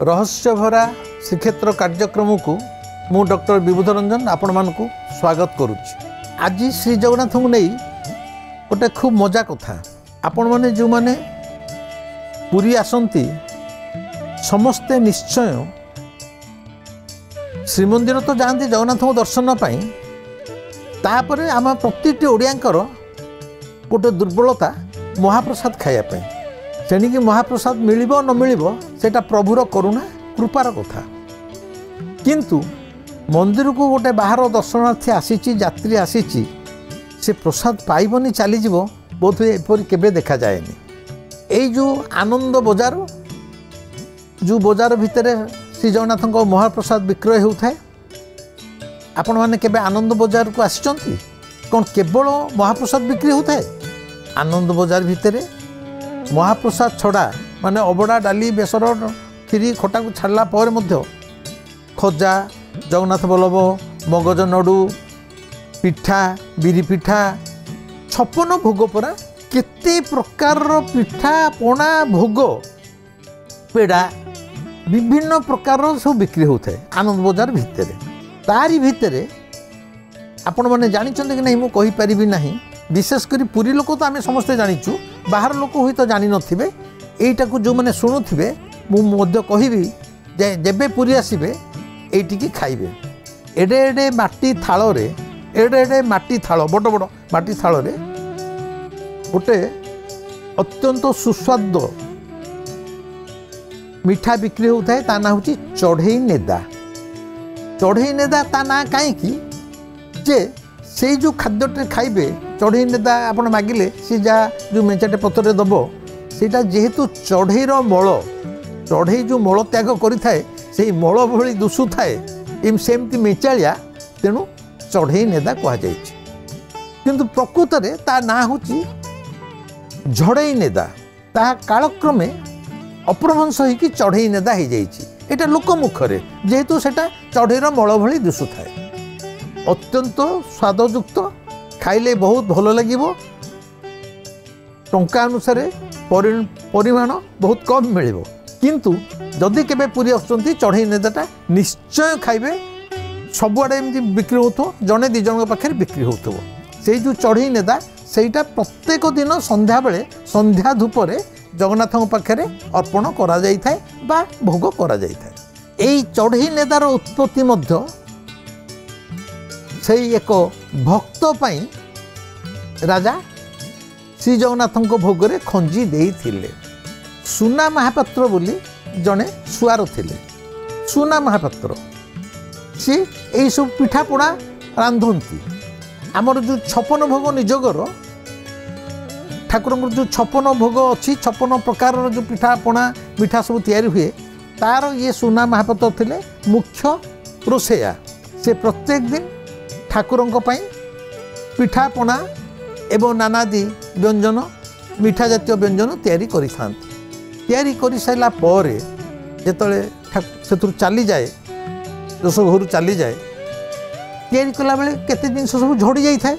रहस्यभरा श्रीक्षेत्र कार्यक्रम को मु डॉक्टर विभूत रंजन आपण मानकु स्वागत करुच्ची। आज श्री जगन्नाथ को नहीं गोटे खूब मजा कथा आपण मैंने जो मैंने पुरी आसंती समस्ते निश्चय श्रीमंदिर तो जाती जगन्नाथ को दर्शन पाई तापर आम प्रति ओडियांकर गोटे दुर्बलता महाप्रसाद खायापी तेणिकी महाप्रसाद मिल न मिल सेटा प्रभुर करुणा कृपार कथा किंतु मंदिर को गोटे बाहर दर्शनार्थी आसी यात्री आसी से प्रसाद पाइबनी चलीज बोध एपरी केबे देखा जाएनी। यही जो आनंद बजार जो बजार भितर श्री जगन्नाथ महाप्रसाद विक्रय होता है आपण मैंने केबे आनंद बजार को आसी कौन केवल महाप्रसाद बिक्री होता है। आनंद बजार भितर महाप्रसाद छड़ा माने अबड़ा डाली बेसर खीरी खटा को छाड़ला पर खजा जगन्नाथ बल्लभ मगज नडू पिठा बिरी पिठा 56 भोग परा केते प्रकार पिठा पणा भोग पेड़ा विभिन्न प्रकार सब बिक्री होता है आनंद बजार भितर। तारी भितर आपण मैंने जानते कि नहीं मुझे कहीपरि ना विशेषकर पुरी लोक तो आम समस्ते जाचु बाहर लोक हुई तो जान थे यहीटा को जो मैंने शुणुवे मुझे कहबी जेबे पुरी आसबे ये खाइबे एडे एडे माटी थाल एडे एडे माटी थाल बड़ बड़ माटी थाल गोटे अत्यंत सुस्वाद मिठा बिक्री होता है ता ना हूँ चढ़ई नेदा। चढ़ई नेदा ता ना कहीं जे से जो खाद्यटे खाइबे चढ़ई नेदा आपण मागिले सी जहाँ जो मेचाटे पत्र दब सेटा जेहेतु चढ़ईर मल चढ़ई जो मल त्याग करें से मल भली दुषु थाए सेमती मेचालिया तेणु चढ़ई नेदा कहुई किंतु प्रकृत में ता ना हूँ झड़ई नेदा ता कालक्रमे अपभ्रंश होगी चढ़ई नेदा हो जाइए लोक मुखरे जेहेतु सेटा चढ़ईर मल भली दुषु थाए अत्यंत स्वादयुक्त खाइले बहुत भल लगे टंका अनुसार परिमाण बहुत कम मिल किंतु जदि केबे पुरी आसुँच चढ़ई नेदाटा निश्चय खाइबे सबुआड़े एमती बिक्री हो जड़े दी जन पाखे बिक्री हो से जो चढ़ई नेदा सेटा प्रत्येक दिन संध्या बेले संध्या धूपरे जगन्नाथ पाखे अर्पण करा जाई थाए बा भोग करा जाई थाए। एई चढ़ई नेदार उत्पत्ति मध्य से एक भक्त पाई राजा श्री जगन्नाथ भोगरे खंजी देइथिले। सुना महापात्र बोली जड़े सुआर थिले सुना महापात्र सी यही सब पिठापणा रांधती आमर जो 56 भोग निजगर ठाकुर जो 56 भोग अच्छी 56 प्रकार जो पिठापणा मिठा सब तैयारी हुए तार ये सुना महापात्र थिले मुख्य रोषेया। से प्रत्येक दिन ठाकुर पिठापणा एवं नानादी व्यंजन मिठा जातीय व्यंजन तैयारी कर सारा पर जो चली जाए दश घर चली जाए तैयारी कला बेले केते जिन सब झड़ी जाए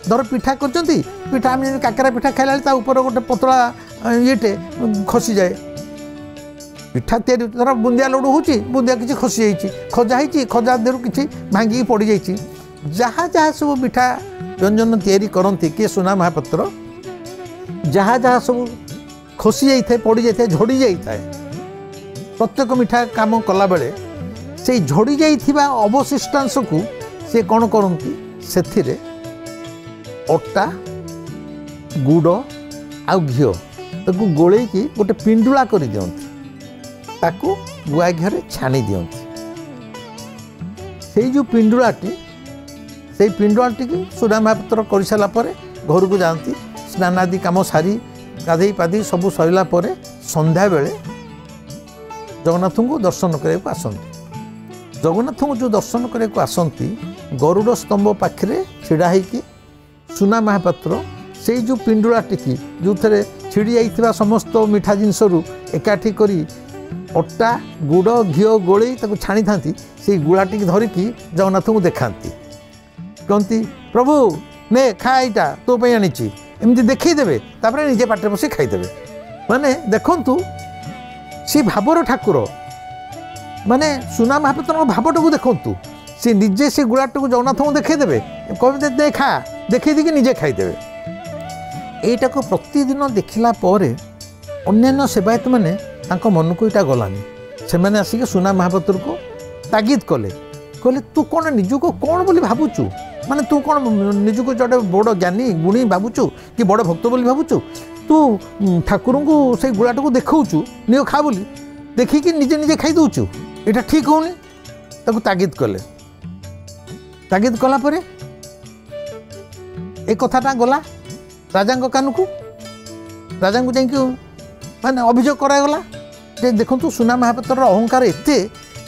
धर पिठा करचंती पिठा आम काकेरा पिठा खाइला ऊपर गोटे पतला येटे खसी जाए पिठा तैयारी धर बुंदिया लड्डू होची बुंदिया किसी खसी जाइए खजा होती खजा देहर किसी भांगी पड़ जाइए जहाँ जहाँ सब मिठा व्यंजन तैयारी करती किए सुना महापात्र जहाँ जहाँ सब खसी जाए पड़ जाए झड़ी जाए प्रत्येक मिठा काम कला बेले से झड़ी जाइथिबा अवशिष्टांश को से कौन करती से अटा गुड़ आ घी ताको गोले की गोटे पिंडुला कर दियंती ताको गुआ घी छाणी दियंती से जो पिंडुलाटी से पिंडुलाटी की सुना महापात्र कर सारापर घर को जाती स्नान आदि कम सारी गाधे पाधे सब सरला संध्या बेले जगन्नाथ को दर्शन करने को आसती। जगन्नाथ को जो दर्शन करने को आसती गरुड़ स्तंभ पाखे छिड़ा होगी सुना महापात्र से जो पिंडुलाटी की जो थे छिड़ी जाइथिबा समस्त मिठा जिनस एकाठी करी अटा गुड़ घी गोले छाणी था से गुलाटी धरिकी जगन्नाथ को देखाती कहती प्रभु ने खा यहाँ तो आनी एमती देखईदेवे निजे पाटे बस खाईदेवे माने देखु सी भावर ठाकुर माने सुना महापात्र भावटा को देखु सी निजे से गुड़ाटा को जगन्नाथ को देखदेवे कहे दे खा देखे दी निजे खाईदे यहीटा को प्रतिदिन देखला अन्य सेवायत मैंने मन को यहाँ गलानी से मैंने आसिक सुना महापात्र को तागिद कले कहले तू कौन निजुक कौन बोली भावुचु माने तू कौन निजुक जोटे बड़ ज्ञानी गुणी भावुचु कि बड़ भक्त बोली भावुचु तू ठाकुर को से गुड़ाटा को देखाऊचु नियो खा बोली देखिकी निजे निजे खाई दौचु यहाँ ठीक होनी ताकू तागिद कले तागिद कला परे ए कथाटा गला राजा कान को राजा को जाकि माने अभियोग करागला जे देखु सुना महापात्र अहंकार एते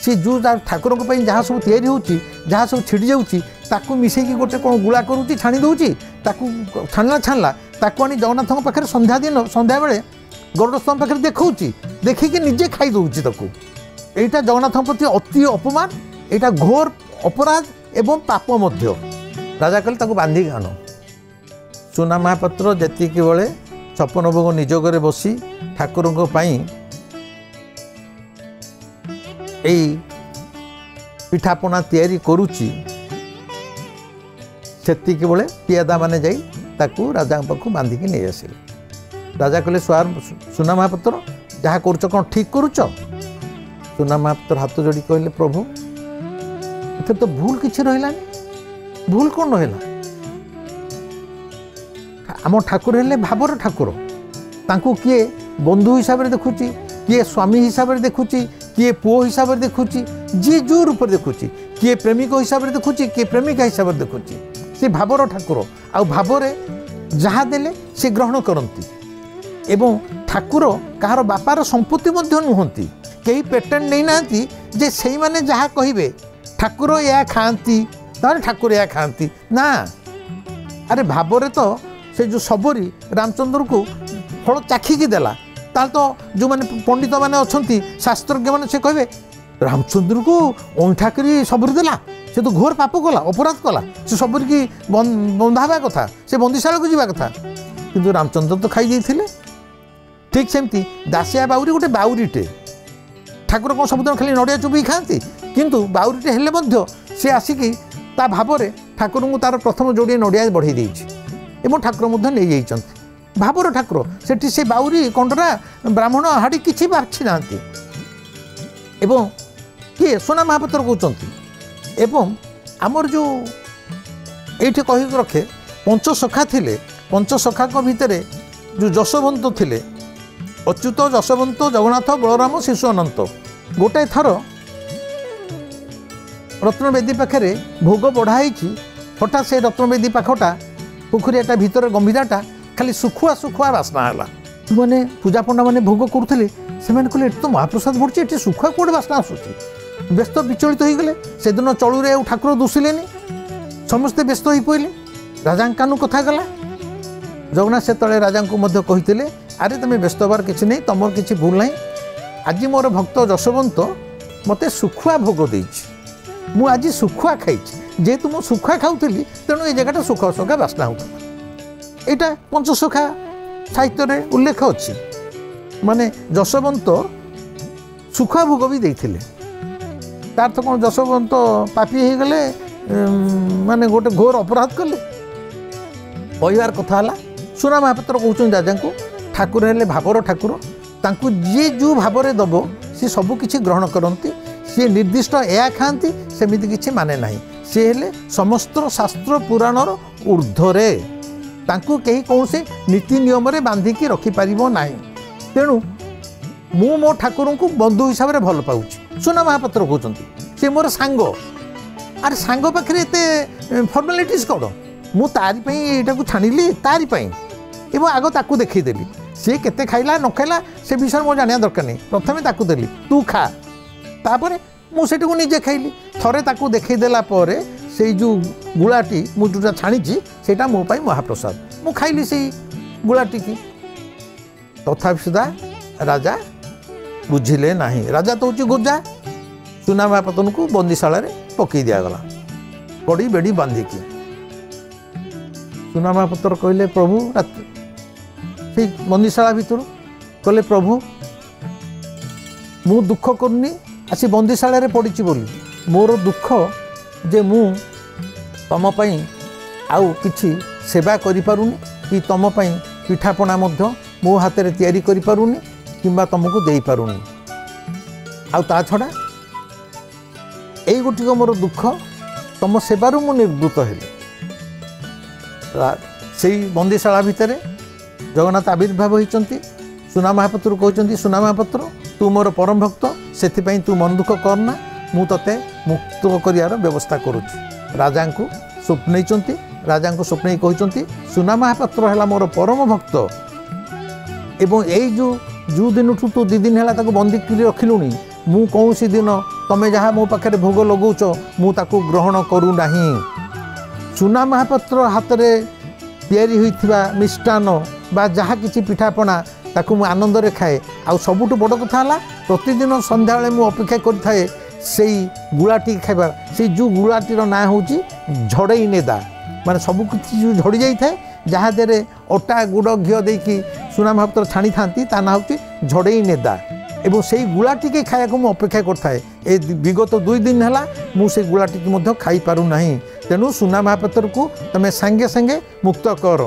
सी जो ठाकुर जहाँ सब तैयारी होची जहाँ सब छिड़ी जाऊँगी ताकू मिसेकी गोटे कौन गुला करुच्ची छाणी दौची ताकू छाणला छाणला ताकू आनी जगन्नाथ पाखे संध्या दिन संध्या बेले गरुड़स्तंभ पाखे देखी देखिकी निजे खाई दौची ताकू यहाँ जगन्नाथ प्रति अति अपमान यहाँ घोर अपराध एवं पाप मध्य राजा कहले ताकू बांधिक आण सुना महापात्र जी बेले 56 भोग निज घरे बसी ठाकुर पिठापना तैयारी करुच्ची सेतिक बेले पियादा माने जाई ताकू राजा पाखु बांधिकी नहीं आसिले राजा कहले सुना महापात्र जहाँ करुच कौन ठीक करुच सुना महापात्र हाथ जोड़ी कहले प्रभु इथे तो भूल किसी रहिलानी भूल कौन रहिला आम ठाकुर हेले भावर ठाकुर तांकू किए बंधु हिसाब से देखुची किए स्वामी हिसाब से देखुची किए पुओ हिसाब से देखुची जी जो रूप देखुची किए प्रेमिक हिसाब से देखुची किए प्रेमिका हिसाब से देखुची से भावर ठाकुर आ भावरे जहाँ देले से ग्रहण करती एवं ठाकुर कहार बापार संपत्ति मध्य नुहंती कई पेटेंट नहीं नांती जे सेई माने जहाँ कहिबे ठाकुर या खाती तारे ठाकुर या खाती ना अरे भावरे तो से जो सबरी रामचंद्र को फल चाखिकी देला ताल तो जो माने पंडित माने अछंती शास्त्रज्ञ माने से कहबे रामचंद्र को अंठा करी सबरी देला से तो घोर पाप कला अपराध कला से सबरी की बंधावा कथा से बंदीशाला को जीवा कथा किंतु रामचंद्र तो खाई जाइथिले ठीक सेमती दासिया बाउरी गोटे बाउरीटे ठाकुर कौन सबुदिन खाली नड़िया चुबी खाती किंतु बाउरीटे हेले मध्य से आसिकी ता भावरे ठाकुर को तार प्रथम जोड़े नड़िया बढ़ई देइछि एवं ठाकुर मध्य नहीं जाइछन्ति भावर ठाकुर सेठी से बाउरी कंडरा ब्राह्मण हाड़ी किछि बाछि नांती एवं किए सोना महापात्र कहते एवं आमर जो ये कही रखे पंचसखा थिले पंचसखा भितर जो जशवंत थिले अच्युत जशवंत जगन्नाथ बलराम शिशु अनंत गोटे थर रत्नवेदी पाखे भोग बढ़ाई हठात से रत्नवेदी पाखटा पुखुरीटा भितर गंभीराटा खाली सुखुआ सुखुआ बास्ना है मैंने पूजा पंडा मैंने भोग करुले से कहले तो महाप्रसाद बढ़ुचे ये सुखुआ कौटे बास्ना आसूँ व्यस्त विचलित हो गले से दिन चलुरे ठाकुर दुसिले समस्ते व्यस्त हो पड़े राजा कानू कथा गला जगन्नाथ से तले राजा को कहते अरे तुम्हें व्यस्त हबार किसी नहीं तुम किसी भूल ना आज मोर भक्त जशवंत मते सुखुआ भोग देछि मु आज सुखुआ खाई जेहेतु मु सुखुआ खाऊली तेणु ये जगह सुखा सुखा बास्ना होता यहाँ पंचसखा साहित्य उल्लेख अच्छी माने जशवंत सुखुआ भोग भी देते तार तो कौन जशवंत पापी हो गले माने गोटे घोर अपराध कले कहबार कथा है सुना महापात्र कहते राजा को ठाकुर हेले भावर ठाकुर तांकु जी जो भाव दब सी सबकि ग्रहण करती सी निर्दिष्ट या खाती सेमती किसी माने नहीं सी हेले समस्त शास्त्र पुराणर ऊर्ध्वरे तांकु कहीं कौन से नीति नियम रे बांधिकी रखिपार ना तेणु मु मो ठाकुर को बंधु हिसाब से भल पाऊँ सुना महापात्र कहते सी मोर सांग अरे सांग पाखे एत फर्मालिटीज कौन मु तारी यहाँ को छाणिली तारी एवं आग ताकू देखईदेली सी केते खाइला न खाइला से विषय मोर जाना दरकार नहीं प्रथम ताकू देली तू खा तापर मुझे को निजे खाइली थरे ताकू देखईदेला से जो गुलाटी मु जोटा छाणी से मो महाप्रसाद मु खाइली से गुलाटी की तथापि सुधा राजा बुझिले नहीं राजा तो हूँ गोजा सुना महापात्र को बंदीशाला पकई दिगला कड़ी बेड़ी बांधिकी सुना महापात्र कहले प्रभु से बंदीशाला भितर कहले प्रभु मु दुख करनी आसी बंदीशाला रे पड़ी बोली मोर दुख जे मु तम पई आउ किछि सेवा करि पारुनी कि तम पई पिठापणा मध्य मो हाथ रे तैयारी करि पारुनी किंबा तुमको दे पारुनी आउ ता छड़ा एई गोटिक मोर दुख तम सेवारू मु निर्वृत हेली से बंदीशाला भितर जगन्नाथ आविर्भाव होती सुना महापात्र कहते सुना महापात्र तू मोर परम भक्त से तू मन दुख करना मु ते मुक्त कर व्यवस्था करुच्ची राजा को स्वप्न राजा को स्वप्न कहते सुना महापात्र है मोर परम भक्त एवं यही जो दिन तू 2 दिन है बंदी कर रखिलुनी मु कौन दिन तमें जहाँ मो पाखे भोग लगौच मुझे ग्रहण करूना। सुना महापात्र हाथ में तैयारी होइथिबा मिष्टान बा जहाँ किसी पिठापणा ताकू मु आनंद रे खाए आ सबुठ बड़ कथा है प्रतिदिन संध्या बेले मु अपेक्षा करथाए से गुलाटी खाइबार से जो गुलाटीर ना होची झड़ई नेदा माने सब किछि जो झड़ी जाई थाए जहाँ देरे अटा गुड़ घिओ देकी सुना महापात्र छाणी थांती ता ना होची झड़ई नेदा एवं से गुलाटी के खाया को मु अपेक्षा करथाए ए विगत 2 दिन है मुझे गुलाटी की खाई पारू नहीं तेणु सुना महापात्र को तमें सांगे सांगे मुक्त कर।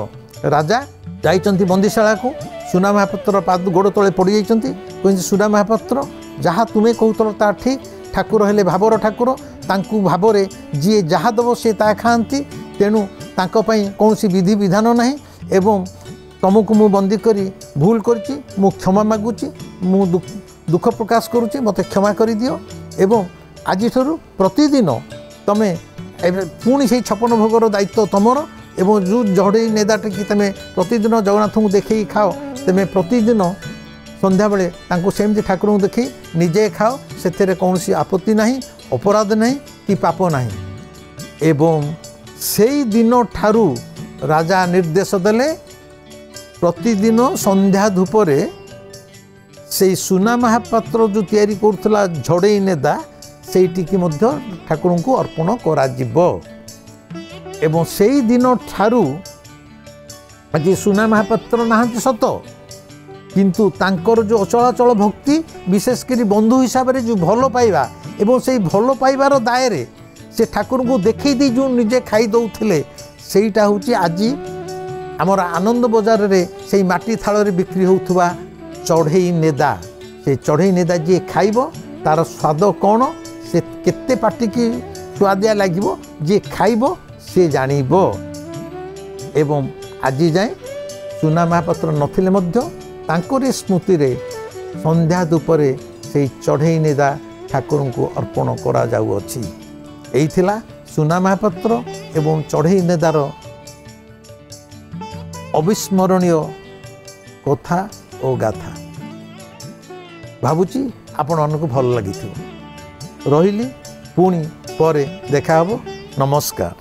राजा जाइचंती बंदीशाला को सुना महापात्र पाद गोड़ तले पड़ जाइचंती कहते सुना महापात्र जहाँ तुम्हें कहूल ता ठीक ठाकुर हेले भावर ठाकुर तांकु भावरे जी जहाँ दब से ता खाती तेणु तांको पई कौन विधि विधान नहीं एवं तुमको मु बंदी करी भूल करची मु क्षमा मागुची मु दुख प्रकाश करुच्ची मते क्षमा कर दियो एवं आज प्रतिदिन तमें पुणी से 56 भोगर दायित्व तुमर एवं जो झड़ई नेदाटे कि तमें प्रतिदिन जगन्नाथ को देखे खाओ तमें प्रतिदिन संध्या बेले सेमती ठाकुर को देखी निजे खाओ से कौन आपत्ति नहीं अपराध नहीं कि पाप नहीं। एवं से दिन ठारू राजा निर्देश देले प्रतिदिन संध्या धूपरे से सुना महापात्र जो तैयारी करथला झड़ई नेदा सेटिकी मध्य ठाकुर को अर्पण करा जिवो एवं से दिन ठारू आज सुना महापात्र नाहंती सत किंतु तांकर जो अचलाचल भक्ति विशेषकर बंधु हिसाब से जो भल पाइबा एवं से भल पाइबार दायरे से ठाकुर को देखई दी जो निजे खाई दौले सेटा हूँ आज आमर आनंद बजार रे से माटी थाल रे बिक्री होउथुबा चढ़ई नेदा से चढ़ई नेदा जी खाइब तार स्वाद कौन से केते पाटी की स्वादिया लगिबो जी खाइब से जानिब। एवं आज जाए सुना महापात्र नथिले मध्य तांकरी स्मृति रे संध्या धूपरे से चढ़ई नेदा ठाकुर को अर्पण करा जाउअछि। एई थिला सुना महापात्र एवं चढ़ई नेदार अविस्मरणीय कथा और गाथा भावुची आपण मानक भल लगी रही पुणी पर देखा हबो। नमस्कार।